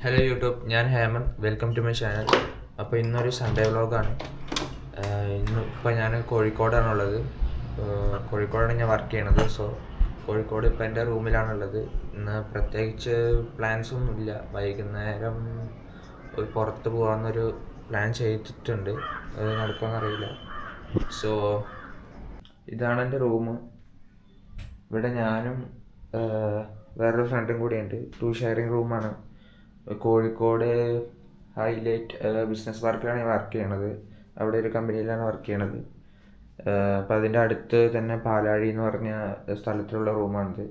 Hello YouTube, ഞാൻ Hemanth. Welcome to my channel. അപ്പോൾ ഇന്നൊരു സൺഡേ വ്ളോഗാണ്. ഇപ്പോൾ ഞാൻ കോഴിക്കോടാണുള്ളത്. കോഴിക്കോടാണ് ഞാൻ വർക്ക് ചെയ്യണത്. സോ കോഴിക്കോട് ഇപ്പോൾ എൻ്റെ റൂമിലാണുള്ളത്. ഇന്ന് പ്രത്യേകിച്ച് പ്ലാൻസൊന്നുമില്ല. വൈകുന്നേരം ഒരു പുറത്ത് പോകാമെന്നൊരു പ്ലാൻ ചെയ്തിട്ടുണ്ട്. അത് നടക്കുമെന്നറിയില്ല. സോ ഇതാണ് എൻ്റെ റൂം. ഇവിടെ ഞാനും വേറൊരു ഫ്രണ്ടും കൂടിയുണ്ട്. 2 ഷെയറിങ് റൂമാണ്. കോഴിക്കോട് ഹൈലൈറ്റ് ബിസിനസ് പാർക്കിലാണ് ഞാൻ വർക്ക് ചെയ്യണത്. അവിടെ ഒരു കമ്പനിയിലാണ് വർക്ക് ചെയ്യണത്. അപ്പോൾ അതിൻ്റെ അടുത്ത് തന്നെ പാലാഴി എന്ന് പറഞ്ഞ സ്ഥലത്തിലുള്ള റൂമാണിത്.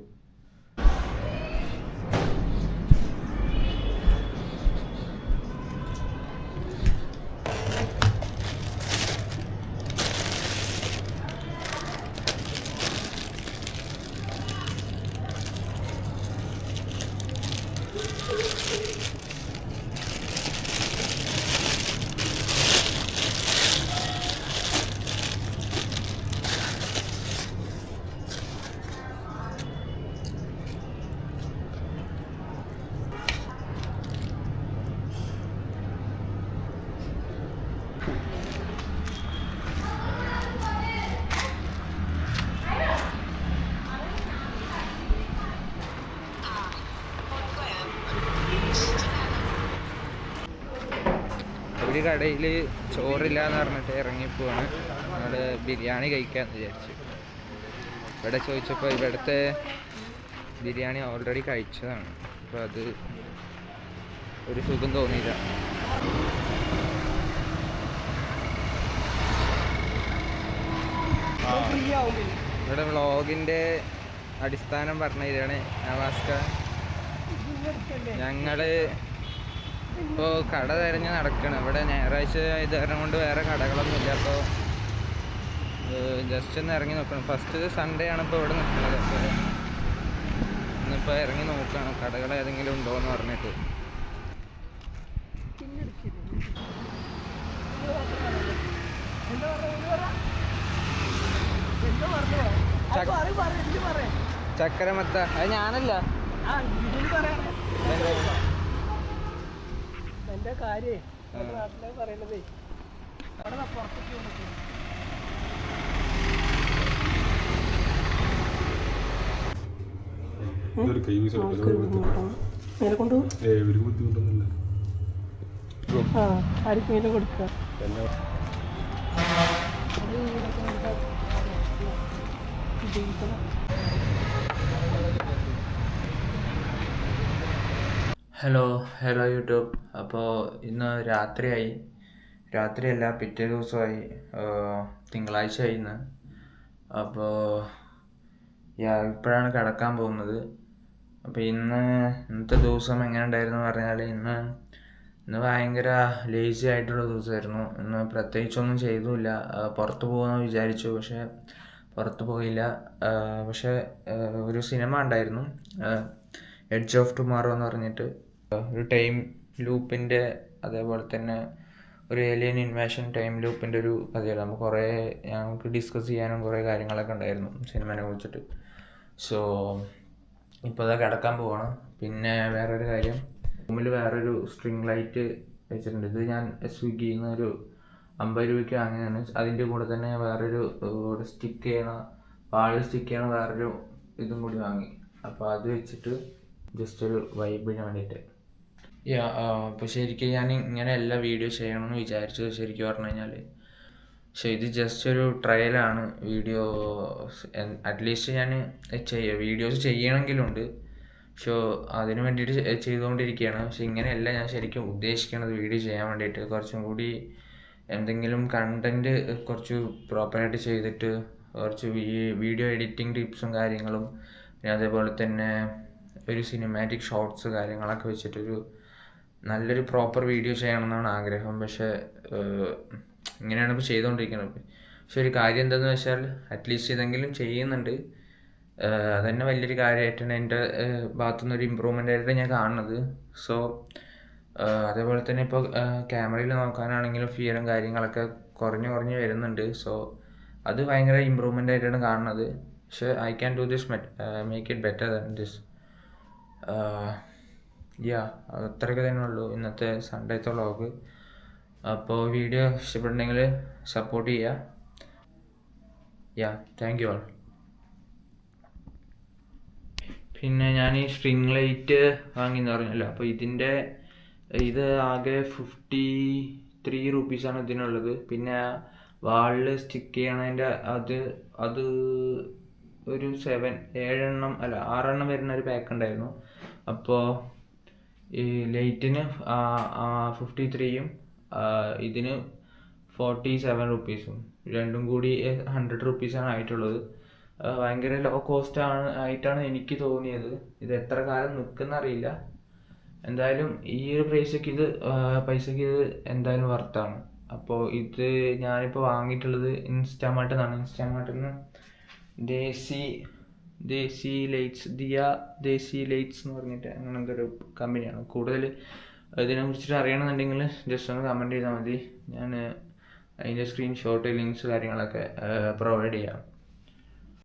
ഒരു കടയിൽ ചോറില്ല എന്ന് പറഞ്ഞിട്ട് ഇറങ്ങിപ്പോവാണ്. അവിടെ ബിരിയാണി കഴിക്കാമെന്ന് വിചാരിച്ചു. ഇവിടെ ചോദിച്ചപ്പോൾ ഇവിടുത്തെ ബിരിയാണി ഓൾറെഡി കഴിച്ചതാണ്. അപ്പോൾ അത് ഒരു സുഖം തോന്നിയില്ല. ഇവിടെ വ്ളോഗിൻ്റെ അടിസ്ഥാനം പറഞ്ഞു തരികയാണ് നവാസ്ക. ഞങ്ങൾ ഇപ്പോൾ കട തിരഞ്ഞ് നടക്കണം. ഇവിടെ ഞായറാഴ്ച ഇത് കാരണം കൊണ്ട് വേറെ കടകളൊന്നുമില്ല. അപ്പോൾ ജസ്റ്റ് ഒന്ന് ഇറങ്ങി നോക്കണം. ഫസ്റ്റ് സൺഡേ ആണ് ഇപ്പോൾ ഇവിടെ നിൽക്കുന്നത്. അപ്പോൾ ഇന്നിപ്പോൾ ഇറങ്ങി നോക്കുകയാണ് കടകൾ ഏതെങ്കിലും ഉണ്ടോ എന്ന് പറഞ്ഞിട്ട്. ചക്കരമത്ത അത് ഞാനല്ല. എന്റെ കാര്യേ നാട്ടിലെ പറയണതേ അവിടെ പുറത്തേക്ക് ആർക്കും കൊടുക്കുക. Hello YouTube. അപ്പോൾ ഇന്ന് രാത്രിയല്ല, പിറ്റേ ദിവസമായി. തിങ്കളാഴ്ച ആയി ഇന്ന്. അപ്പോൾ ഇപ്പോഴാണ് കിടക്കാൻ പോകുന്നത്. അപ്പോൾ ഇന്നത്തെ ദിവസം എങ്ങനെ ഉണ്ടായിരുന്നു എന്ന് പറഞ്ഞാൽ ഇന്ന് ഭയങ്കര ലേസി ആയിട്ടുള്ള ദിവസമായിരുന്നു. ഇന്ന് പ്രത്യേകിച്ചൊന്നും ചെയ്തുമില്ല. പുറത്ത് പോകുമെന്ന് വിചാരിച്ചു, പക്ഷേ പുറത്ത് പോയില്ല. പക്ഷേ ഒരു സിനിമ ഉണ്ടായിരുന്നു, എഡ്ജ് ഓഫ് ടുമാറോ എന്ന് പറഞ്ഞിട്ട്. ഒരു ടൈം ലൂപ്പിൻ്റെ, അതേപോലെ തന്നെ ഒരു ഏലിയൻ ഇൻവേഷൻ ടൈം ലൂപ്പിൻ്റെ ഒരു കഥയാണ്. ഞങ്ങൾക്ക് ഡിസ്കസ് ചെയ്യാനും കുറേ കാര്യങ്ങളൊക്കെ ഉണ്ടായിരുന്നു സിനിമയെ കുറിച്ചിട്ട്. സോ ഇപ്പോൾ അതാ കിടക്കാൻ പോവാണ്. പിന്നെ വേറൊരു കാര്യം, റൂമിൽ വേറൊരു സ്ട്രിങ് ലൈറ്റ് വെച്ചിട്ടുണ്ട്. ഇത് ഞാൻ സ്വിഗ്ഗിയിൽ നിന്ന് ഒരു 50 രൂപയ്ക്ക് വാങ്ങിയതാണ്. അതിൻ്റെ കൂടെ തന്നെ വേറൊരു വാളിൽ സ്റ്റിക്ക് ചെയ്യണ വേറൊരു ഇതും കൂടി വാങ്ങി. അപ്പോൾ അത് വെച്ചിട്ട് ജസ്റ്റ് ഒരു വൈബിന് വേണ്ടിയിട്ട്. അപ്പോൾ ശരിക്കും ഞാൻ ഇങ്ങനെ എല്ലാ വീഡിയോ ചെയ്യണമെന്ന് വിചാരിച്ചത് ശരിക്കും പറഞ്ഞു കഴിഞ്ഞാൽ. പക്ഷേ ഇത് ജസ്റ്റ് ഒരു ട്രയലാണ്. അറ്റ്ലീസ്റ്റ് ഞാൻ വീഡിയോസ് ചെയ്യണമെങ്കിലുണ്ട്. സോ അതിന് വേണ്ടിയിട്ട് ചെയ്തുകൊണ്ടിരിക്കുകയാണ്. പക്ഷെ ഇങ്ങനെയല്ല ഞാൻ ശരിക്കും ഉദ്ദേശിക്കണത്. വീഡിയോ ചെയ്യാൻ വേണ്ടിയിട്ട് കുറച്ചും കൂടി എന്തെങ്കിലും കണ്ടൻറ്റ് കുറച്ച് പ്രോപ്പറായിട്ട് ചെയ്തിട്ട് കുറച്ച് വീഡിയോ എഡിറ്റിംഗ് ടിപ്സും കാര്യങ്ങളും, പിന്നെ അതേപോലെ തന്നെ ഒരു സിനിമാറ്റിക് ഷോർട്സ് കാര്യങ്ങളൊക്കെ വെച്ചിട്ടൊരു നല്ലൊരു പ്രോപ്പർ വീഡിയോ ചെയ്യണമെന്നാണ് ആഗ്രഹം. പക്ഷേ ഇങ്ങനെയാണ് ഇപ്പോൾ ചെയ്തുകൊണ്ടിരിക്കുന്നത്. പക്ഷെ ഒരു കാര്യം എന്താണെന്ന് വെച്ചാൽ അറ്റ്ലീസ്റ്റ് ഇതെങ്കിലും ചെയ്യുന്നുണ്ട്. അതുതന്നെ വലിയൊരു കാര്യമായിട്ടാണ് എൻ്റെ ഭാഗത്തുനിന്നൊരു ഇമ്പ്രൂവ്മെൻ്റ് ആയിട്ട് ഞാൻ കാണുന്നത്. സോ അതേപോലെ തന്നെ ഇപ്പോൾ ക്യാമറയിൽ നോക്കാനാണെങ്കിലും ഫിയറും കാര്യങ്ങളൊക്കെ കുറഞ്ഞ് വരുന്നുണ്ട്. സോ അത് ഭയങ്കര ഇമ്പ്രൂവ്മെൻ്റ് ആയിട്ടാണ് കാണുന്നത്. പക്ഷേ I can do this, make it better than this. Yeah അത്രയൊക്കെ തന്നെ ഉള്ളൂ ഇന്നത്തെ സൺഡേത്തെ വ്ളോഗ്. അപ്പോൾ വീഡിയോ ഇഷ്ടപ്പെട്ടുണ്ടെങ്കിൽ സപ്പോർട്ട് ചെയ്യുക. Yeah thank you all. പിന്നെ ഞാൻ ഈ സ്ട്രിങ് ലൈറ്റ് വാങ്ങിയെന്ന് പറഞ്ഞല്ലോ. അപ്പോൾ ഇത് ആകെ 53 റുപ്പീസാണ് ഇതിനുള്ളത്. പിന്നെ വാളിൽ സ്റ്റിക്ക് ചെയ്യണതിൻ്റെ അത് ഒരു 6 എണ്ണം വരുന്ന ഒരു പാക്ക് ഉണ്ടായിരുന്നു. അപ്പോൾ ഈ ലൈറ്റിന് 53യും ഇതിന് 47 റുപ്പീസും രണ്ടും കൂടി 100 റുപ്പീസാണ് ആയിട്ടുള്ളത്. ഭയങ്കര ലോ കോസ്റ്റ് ആയിട്ടാണ് എനിക്ക് തോന്നിയത്. ഇത് എത്ര കാലം നിൽക്കുന്ന അറിയില്ല. എന്തായാലും ഈ ഒരു പൈസക്ക് ഇത് എന്തായാലും വർത്താണ്. അപ്പോൾ ഇത് ഞാനിപ്പോൾ വാങ്ങിയിട്ടുള്ളത് ഇൻസ്റ്റാമാർട്ടിൽ നിന്നാണ്. ഇൻസ്റ്റാമാർട്ടിൽ നിന്ന് ദേശി ലൈറ്റ്സ് എന്ന് പറഞ്ഞിട്ട് അങ്ങനെ എന്തൊരു കമ്പനിയാണ്. കൂടുതൽ ഇതിനെ കുറിച്ചിട്ട് അറിയണമെന്നുണ്ടെങ്കിൽ ജസ്റ്റ് ഒന്ന് കമൻറ്റ് ചെയ്താൽ മതി. ഞാൻ അതിൻ്റെ സ്ക്രീൻഷോട്ട് ലിങ്ക്സ് കാര്യങ്ങളൊക്കെ പ്രൊവൈഡ് ചെയ്യാം.